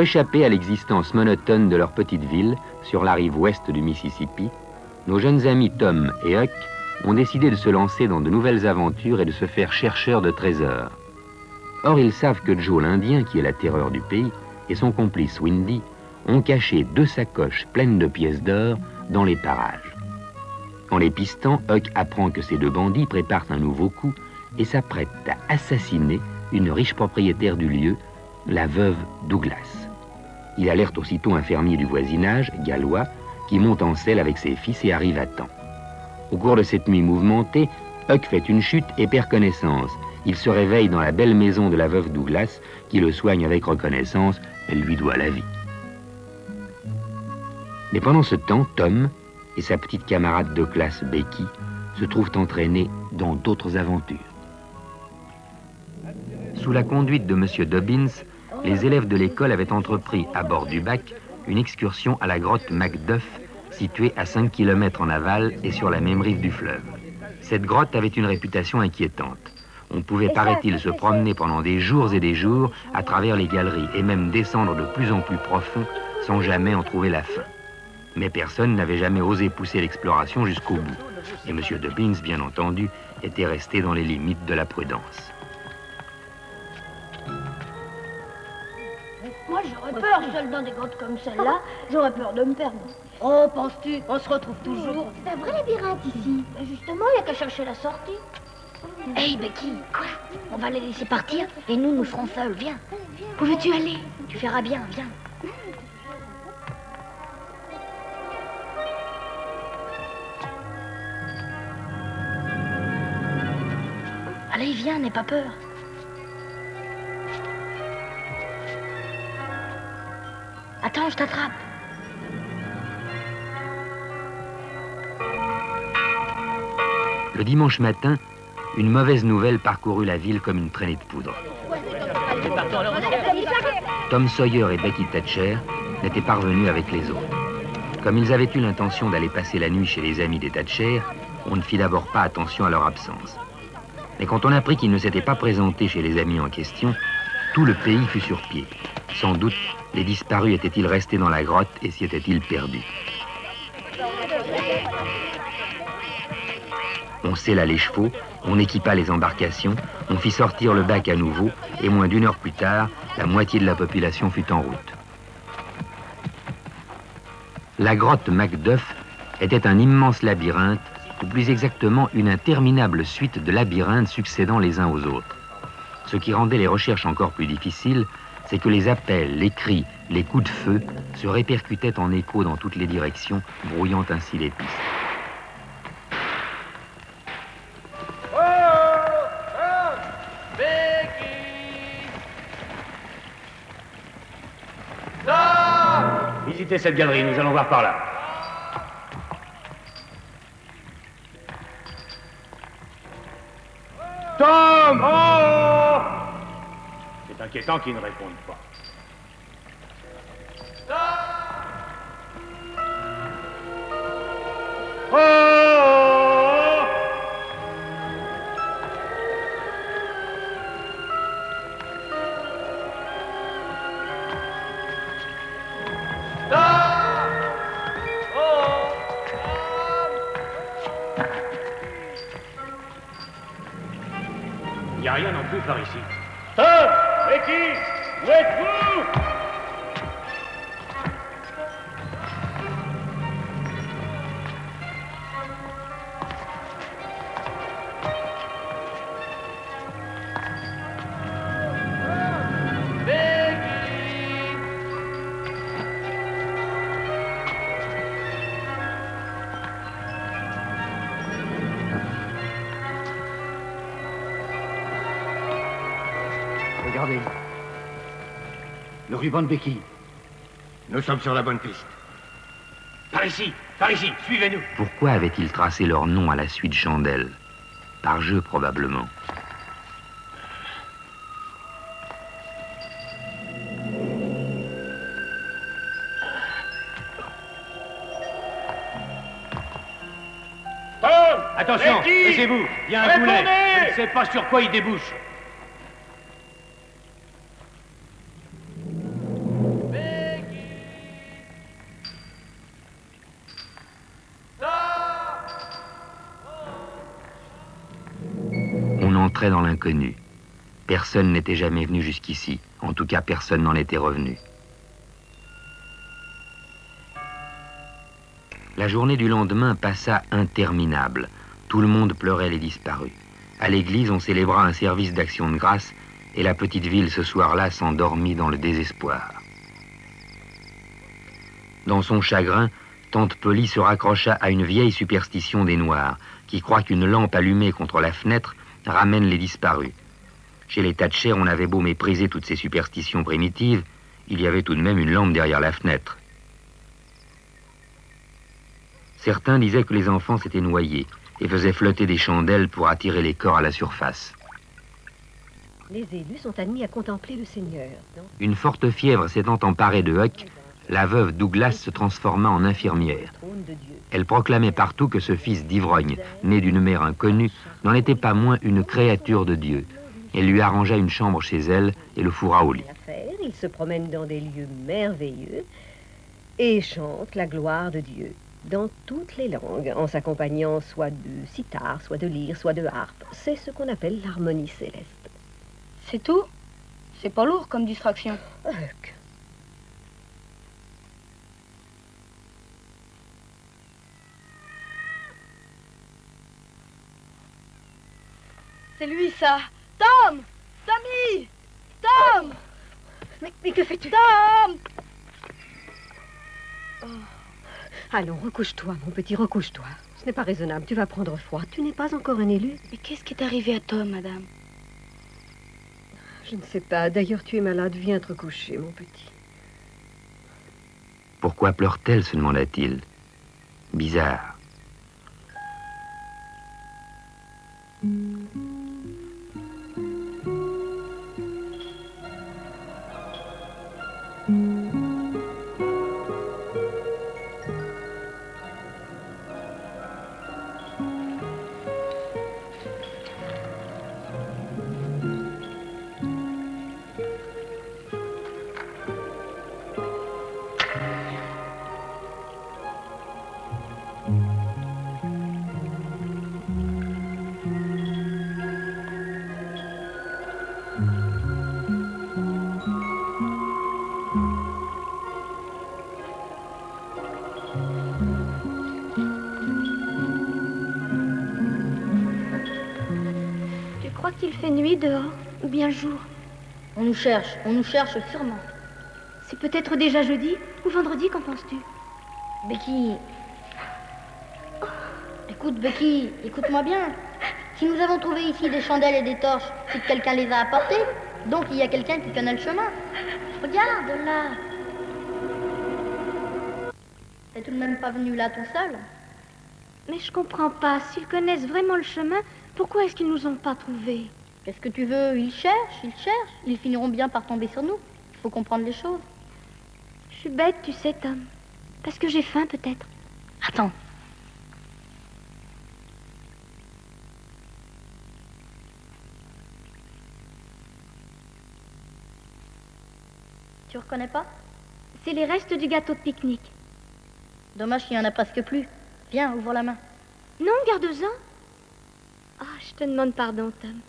Pour échapper à l'existence monotone de leur petite ville, sur la rive ouest du Mississippi, nos jeunes amis Tom et Huck ont décidé de se lancer dans de nouvelles aventures et de se faire chercheurs de trésors. Or, ils savent que Joe l'Indien, qui est la terreur du pays, et son complice Windy ont caché 2 sacoches pleines de pièces d'or dans les parages. En les pistant, Huck apprend que ces 2 bandits préparent un nouveau coup et s'apprêtent à assassiner une riche propriétaire du lieu, la veuve Douglas. Il alerte aussitôt un fermier du voisinage, gallois, qui monte en selle avec ses fils et arrive à temps. Au cours de cette nuit mouvementée, Huck fait une chute et perd connaissance. Il se réveille dans la belle maison de la veuve Douglas, qui le soigne avec reconnaissance. Elle lui doit la vie. Mais pendant ce temps, Tom et sa petite camarade de classe Becky se trouvent entraînés dans d'autres aventures. Sous la conduite de M. Dobbins, les élèves de l'école avaient entrepris, à bord du bac, une excursion à la grotte Macduff, située à 5 km en aval et sur la même rive du fleuve. Cette grotte avait une réputation inquiétante. On pouvait, paraît-il, se promener pendant des jours et des jours à travers les galeries et même descendre de plus en plus profond sans jamais en trouver la fin. Mais personne n'avait jamais osé pousser l'exploration jusqu'au bout. Et M. Dobbins, bien entendu, était resté dans les limites de la prudence. Moi, j'aurais peur, seul dans des grottes comme celle-là. J'aurais peur de me perdre. Oh, penses-tu? On se retrouve toujours. C'est un vrai labyrinthe ici. Mais justement, il n'y a qu'à chercher la sortie. Hey, Becky, quoi? On va les laisser partir et nous ferons seuls. Viens. Où veux-tu aller? Tu feras bien, viens. Allez, viens, n'aie pas peur. Attends, je t'attrape. Le dimanche matin, une mauvaise nouvelle parcourut la ville comme une traînée de poudre. Tom Sawyer et Becky Thatcher n'étaient pas revenus avec les autres. Comme ils avaient eu l'intention d'aller passer la nuit chez les amis des Thatcher, on ne fit d'abord pas attention à leur absence. Mais quand on apprit qu'ils ne s'étaient pas présentés chez les amis en question, tout le pays fut sur pied. Sans doute, les disparus étaient-ils restés dans la grotte et s'y étaient-ils perdus. On sella les chevaux, on équipa les embarcations, on fit sortir le bac à nouveau, et moins d'1 heure plus tard, la moitié de la population fut en route. La grotte Macduff était un immense labyrinthe, ou plus exactement une interminable suite de labyrinthes succédant les uns aux autres. Ce qui rendait les recherches encore plus difficiles, c'est que les appels, les cris, les coups de feu se répercutaient en écho dans toutes les directions, brouillant ainsi les pistes. Visitez cette galerie, nous allons voir par là. Tom! Oh! C'est inquiétant qu'ils ne répondent pas. Oh! Il n'y a rien non plus par ici. Tom! Becky! Où êtes-vous? Regardez. Le ruban de Becky. Nous sommes sur la bonne piste. Par ici, suivez-nous. Pourquoi avaient-ils tracé leur nom à la suite chandelle? Par jeu, probablement. Tom! Attention, Becky! laissez-vous. Il y a un Répondez! boulet. Je ne sais pas sur quoi il débouche. entrait dans l'inconnu. Personne n'était jamais venu jusqu'ici. En tout cas, personne n'en était revenu. La journée du lendemain passa interminable. Tout le monde pleurait les disparus. À l'église, on célébra un service d'action de grâce et la petite ville, ce soir-là, s'endormit dans le désespoir. Dans son chagrin, tante Polly se raccrocha à une vieille superstition des Noirs, qui croit qu'une lampe allumée contre la fenêtre ramène les disparus. Chez les Thatcher, on avait beau mépriser toutes ces superstitions primitives, il y avait tout de même une lampe derrière la fenêtre. Certains disaient que les enfants s'étaient noyés et faisaient flotter des chandelles pour attirer les corps à la surface. Les élus sont admis à contempler le Seigneur. Une forte fièvre s'étant emparée de Huck, la veuve Douglas se transforma en infirmière. Elle proclamait partout que ce fils d'ivrogne, né d'une mère inconnue, n'en était pas moins une créature de Dieu. Elle lui arrangea une chambre chez elle et le fourra au lit. Il se promène dans des lieux merveilleux et chante la gloire de Dieu dans toutes les langues, en s'accompagnant soit de sitar, soit de lyre, soit de harpe. C'est ce qu'on appelle l'harmonie céleste. C'est tout? C'est pas lourd comme distraction. Huck. C'est lui, ça. Tom! Tommy! Tom! Mais que fais-tu? Tom! Oh. Allons, recouche-toi, mon petit, recouche-toi. Ce n'est pas raisonnable, tu vas prendre froid. Tu n'es pas encore un élu. Mais qu'est-ce qui est arrivé à Tom, madame? Je ne sais pas. D'ailleurs, tu es malade. Viens te recoucher, mon petit. Pourquoi pleure-t-elle, se demanda-t-il. Bizarre. Tu crois qu'il fait nuit dehors ou bien jour? On nous cherche sûrement. C'est peut-être déjà jeudi ou vendredi, qu'en penses-tu? Becky... Écoute, Becky, écoute-moi bien. Si nous avons trouvé ici des chandelles et des torches, c'est que quelqu'un les a apportées. Donc il y a quelqu'un qui connaît le chemin. Regarde, là. T'es tout de même pas venu là tout seul? Mais je comprends pas. S'ils connaissent vraiment le chemin, pourquoi est-ce qu'ils nous ont pas trouvés? Qu'est-ce que tu veux? Ils cherchent. Ils finiront bien par tomber sur nous. Il faut comprendre les choses. Je suis bête, tu sais, Tom. Parce que j'ai faim, peut-être. Attends. Tu reconnais pas? C'est les restes du gâteau de pique-nique. Dommage qu'il y en a presque plus. Viens, ouvre la main. Non, garde-en. Ah, je te demande pardon, Tom.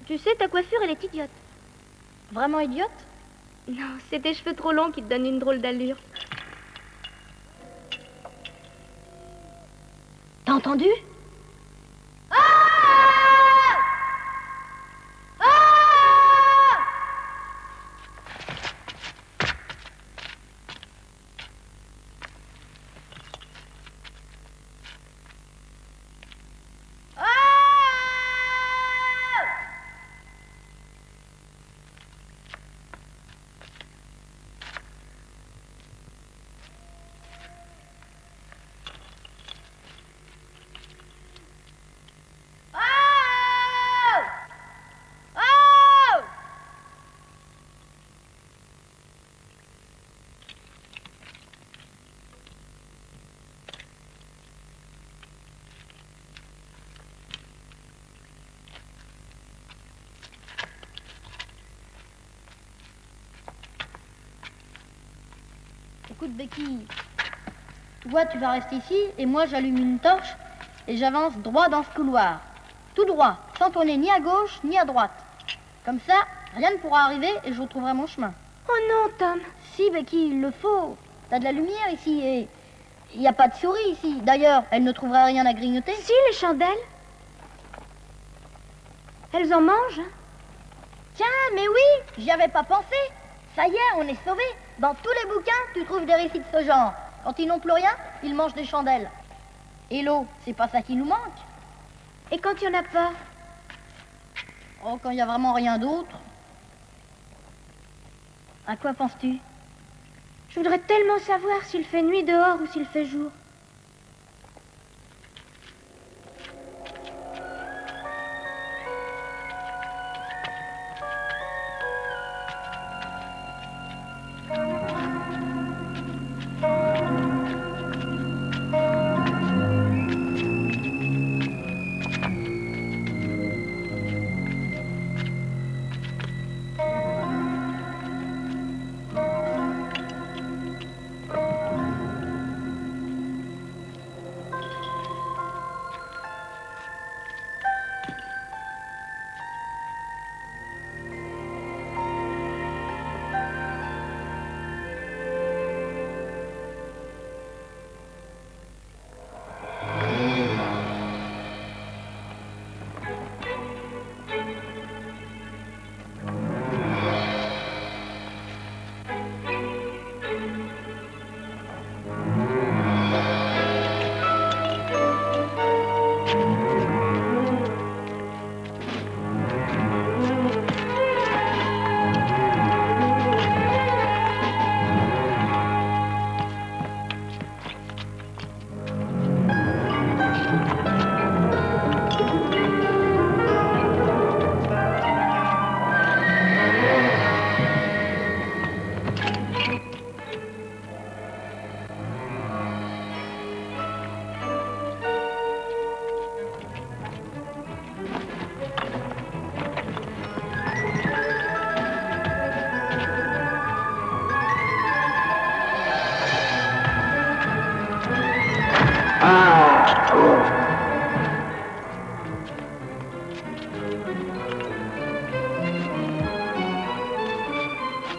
Tu sais, ta coiffure, elle est idiote. Vraiment idiote? Non, c'est tes cheveux trop longs qui te donnent une drôle d'allure. T'as entendu? Écoute, Becky, Tu vois, tu vas rester ici, et moi j'allume une torche, et j'avance droit dans ce couloir. Tout droit, sans tourner ni à gauche, ni à droite. Comme ça, rien ne pourra arriver, et je retrouverai mon chemin. Oh non, Tom. Si, Becky, il le faut. T'as de la lumière ici, et il n'y a pas de souris ici. D'ailleurs, elle ne trouverait rien à grignoter. Si, les chandelles. Elles en mangent, hein? Tiens, mais oui, j'y avais pas pensé. Ça y est, on est sauvés. Dans tous les bouquins, tu trouves des récits de ce genre. Quand ils n'ont plus rien, ils mangent des chandelles. Et l'eau, c'est pas ça qui nous manque. Et quand il n'y en a pas? Oh, quand il n'y a vraiment rien d'autre. À quoi penses-tu? Je voudrais tellement savoir s'il fait nuit dehors ou s'il fait jour.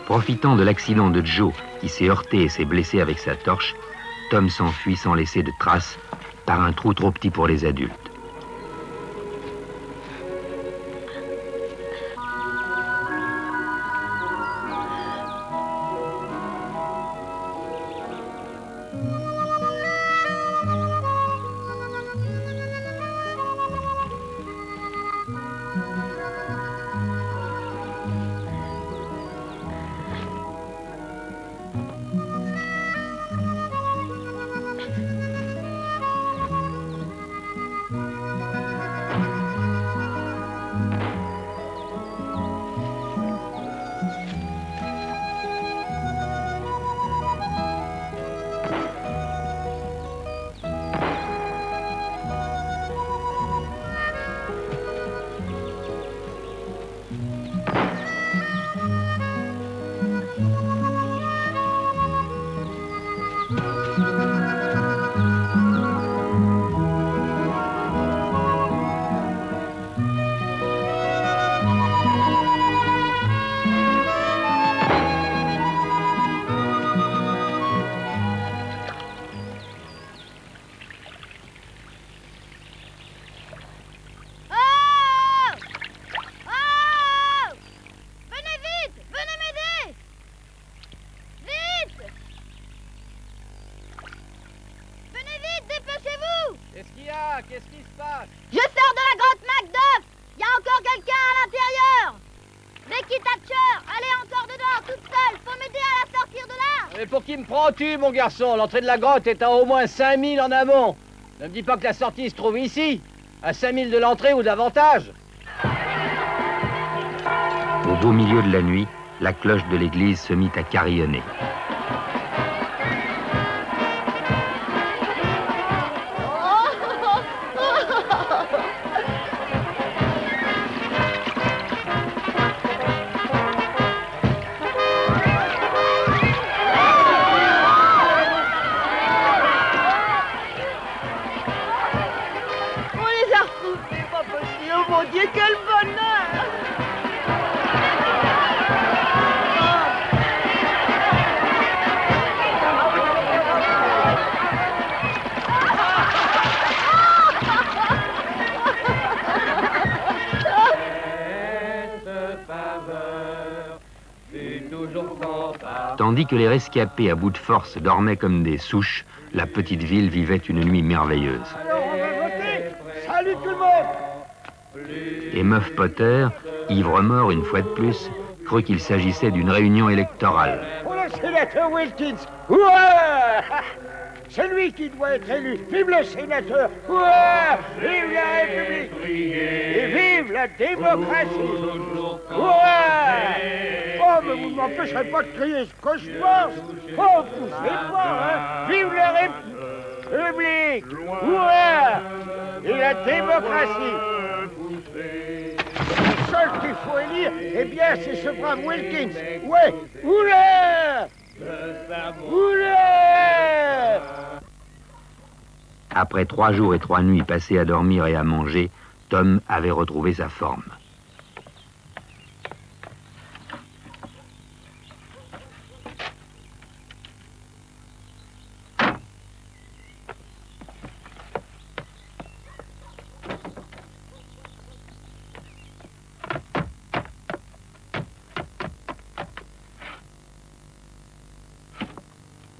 Profitant de l'accident de Joe, qui s'est heurté et s'est blessé avec sa torche, Tom s'enfuit sans laisser de traces par un trou trop petit pour les adultes. Qu'est-ce qui se passe? Je sors de la grotte Macduff. Il y a encore quelqu'un à l'intérieur. Becky Thatcher, allez encore dedans, toute seule. Faut m'aider à la sortir de là. Mais pour qui me prends-tu, mon garçon? L'entrée de la grotte est à au moins 5000 en amont. Ne me dis pas que la sortie se trouve ici, à 5000 de l'entrée ou davantage. Au beau milieu de la nuit, la cloche de l'église se mit à carillonner. Tandis que les rescapés à bout de force dormaient comme des souches, la petite ville vivait une nuit merveilleuse. Alors on va voter. Salut tout le monde. Et Muff Potter, ivre-mort une fois de plus, crut qu'il s'agissait d'une réunion électorale. Pour le sénateur Wilkins. Ouais. C'est lui qui doit être élu. Vive le sénateur. Ouais. Vive la République. Et vive la démocratie. Ouais. Oh, mais vous ne m'empêcherez pas de crier ce que je pense. Oh, poussez pas, hein. Vive la République. Ouais. Et la démocratie. Le seul qu'il faut élire, eh bien, c'est ce brave Wilkins. Ouais. Oula. Oula. Après 3 jours et 3 nuits passés à dormir et à manger, Tom avait retrouvé sa forme.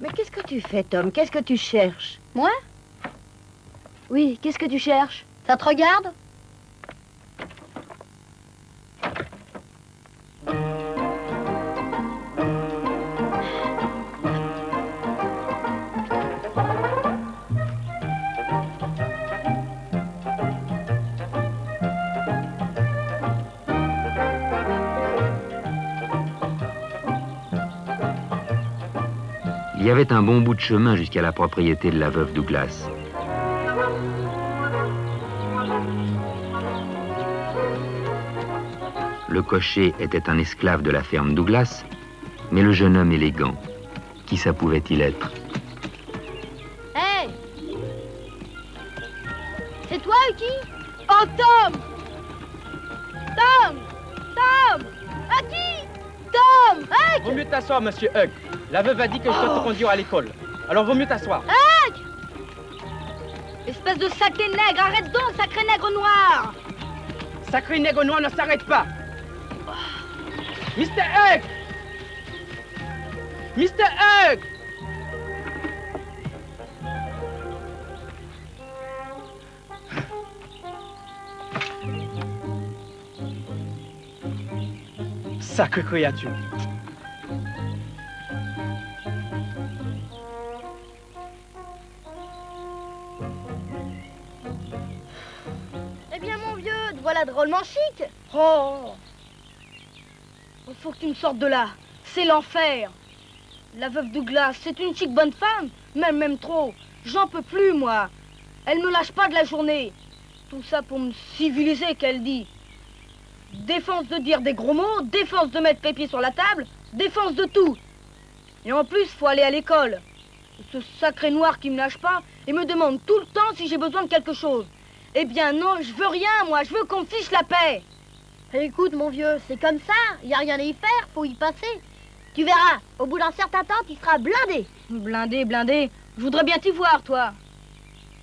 Mais qu'est-ce que tu fais, Tom? Qu'est-ce que tu cherches? Moi? Oui, qu'est-ce que tu cherches? Ça te regarde? Il y avait un bon bout de chemin jusqu'à la propriété de la veuve Douglas. Le cocher était un esclave de la ferme Douglas, mais le jeune homme élégant, qui ça pouvait-il être? Hey! C'est toi, Hucky? Oh, Tom! Tom! Tom! Hucky! Tom! Huck! Vaut mieux t'asseoir, monsieur Huck. La veuve a dit que je dois te conduire à l'école. Alors vaut mieux t'asseoir. Huck! Espèce de sacré nègre, arrête donc, sacré nègre noir! Sacré nègre noir ne s'arrête pas. Mr. Huck! Mr. Huck! Sacrée créature. Eh bien, mon vieux, te voilà drôlement chic. Oh! Il faut que tu me sortes de là. C'est l'enfer. La veuve Douglas, c'est une chic bonne femme, même trop. J'en peux plus, moi. Elle me lâche pas de la journée. Tout ça pour me civiliser, qu'elle dit. Défense de dire des gros mots, défense de mettre les pieds sur la table, défense de tout. Et en plus, faut aller à l'école. Ce sacré noir qui me lâche pas et me demande tout le temps si j'ai besoin de quelque chose. Eh bien non, je veux rien, moi, je veux qu'on me fiche la paix. Écoute, mon vieux, c'est comme ça, y a rien à y faire, faut y passer. Tu verras, au bout d'un certain temps, tu seras blindé. Blindé, je voudrais bien t'y voir, toi.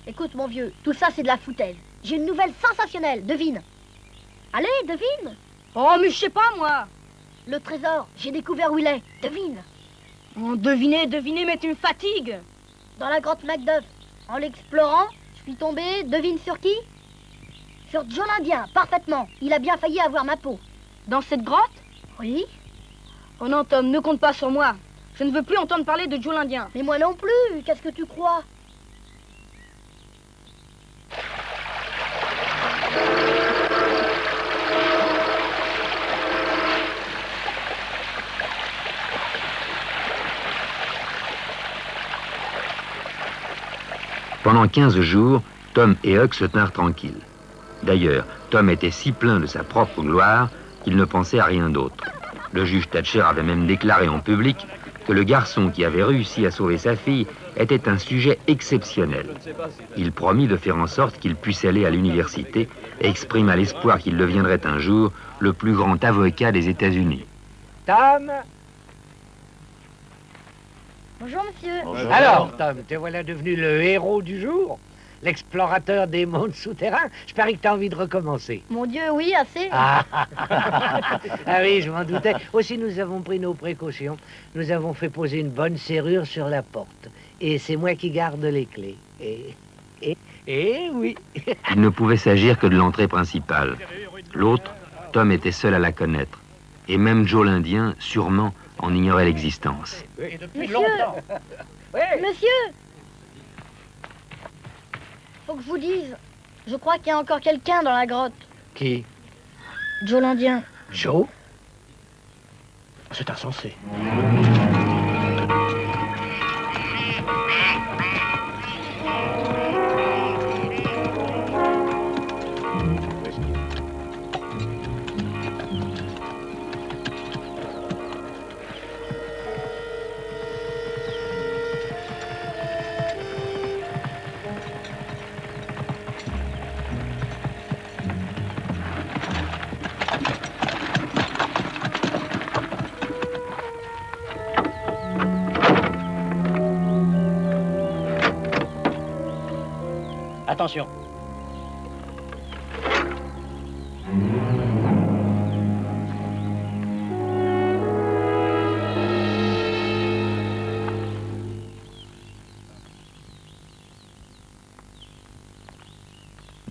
Écoute, mon vieux, tout ça, c'est de la foutaise. J'ai une nouvelle sensationnelle, devine. Allez, devine. Oh, mais je sais pas, moi. Le trésor, j'ai découvert où il est, devine. Oh, deviner, mais tu me fatigues. Dans la grotte Macduff, en l'explorant, je suis tombé, devine sur qui? Sur John Indien, parfaitement. Il a bien failli avoir ma peau. Dans cette grotte? Oui. Oh non, Tom, ne compte pas sur moi. Je ne veux plus entendre parler de Joe l'Indien. Mais moi non plus, qu'est-ce que tu crois? Pendant 15 jours, Tom et Huck se tinrent tranquilles. D'ailleurs, Tom était si plein de sa propre gloire qu'il ne pensait à rien d'autre. Le juge Thatcher avait même déclaré en public que le garçon qui avait réussi à sauver sa fille était un sujet exceptionnel. Il promit de faire en sorte qu'il puisse aller à l'université et exprima l'espoir qu'il deviendrait un jour le plus grand avocat des États-Unis. Tom? Bonjour, monsieur. Alors, Tom, te voilà devenu le héros du jour? l'explorateur des mondes souterrains. Je parie que t'as envie de recommencer. Mon Dieu, oui, assez. Ah oui, je m'en doutais. Aussi, nous avons pris nos précautions. Nous avons fait poser une bonne serrure sur la porte. Et c'est moi qui garde les clés. Et oui. Il ne pouvait s'agir que de l'entrée principale. L'autre, Tom était seul à la connaître. Et même Joe l'Indien, sûrement, en ignorait l'existence. Et depuis Monsieur. longtemps. Oui. Monsieur! Faut que je vous dise, je crois qu'il y a encore quelqu'un dans la grotte. Qui? Joe l'Indien. Joe? C'est insensé. Attention.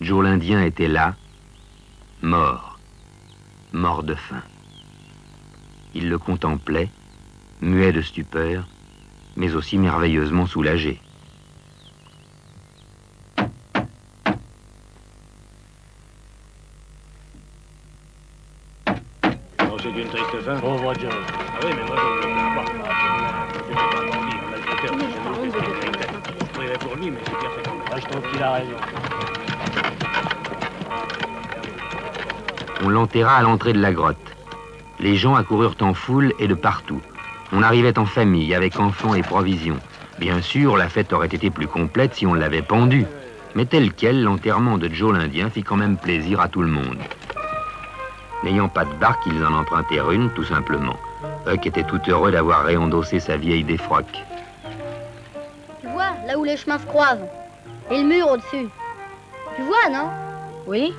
Joe l'Indien était là, mort, mort de faim. Il le contemplait, muet de stupeur, mais aussi merveilleusement soulagé. Oh, c'est d'une triste fin. Pauvre Joe. Ah oui, mais moi, je ne le plains pas. C'est pas bandit, on a le cœur. Je prierai pour lui, mais c'est pire, c'est quand même. Moi, je trouve qu'il a raison. On l'enterra à l'entrée de la grotte. Les gens accoururent en foule et de partout. On arrivait en famille, avec enfants et provisions. Bien sûr, la fête aurait été plus complète si on l'avait pendu. Mais tel quel, l'enterrement de Joe l'Indien fit quand même plaisir à tout le monde. N'ayant pas de barque, ils en empruntèrent une, tout simplement. Huck était tout heureux d'avoir réendossé sa vieille défroque. Tu vois, là où les chemins se croisent. Et le mur au-dessus. Tu vois, non? Oui?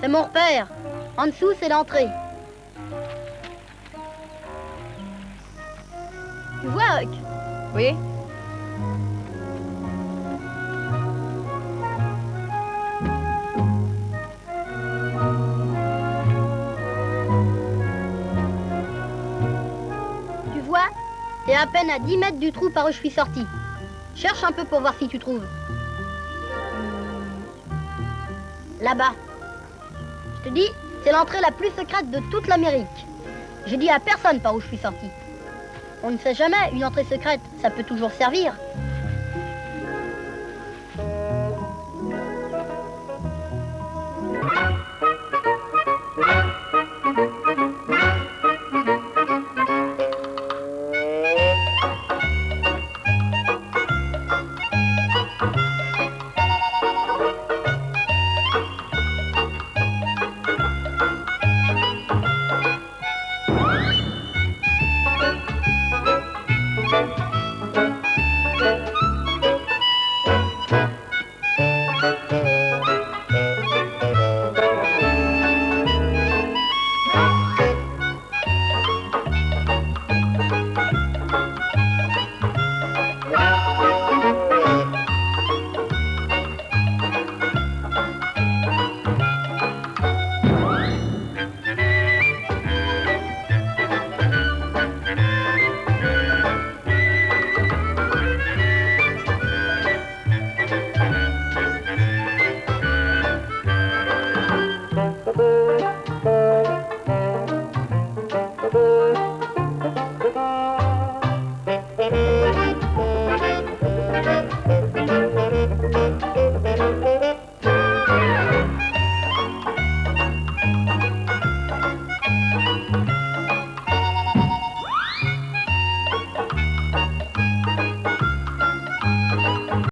C'est mon repère. En dessous, c'est l'entrée. Tu vois, Huck? Oui? Tu vois? T'es à peine à 10 mètres du trou par où je suis sorti. Cherche un peu pour voir si tu trouves. Là-bas. Je te dis, c'est l'entrée la plus secrète de toute l'Amérique. Je dis à personne par où je suis sorti. On ne sait jamais, une entrée secrète, ça peut toujours servir.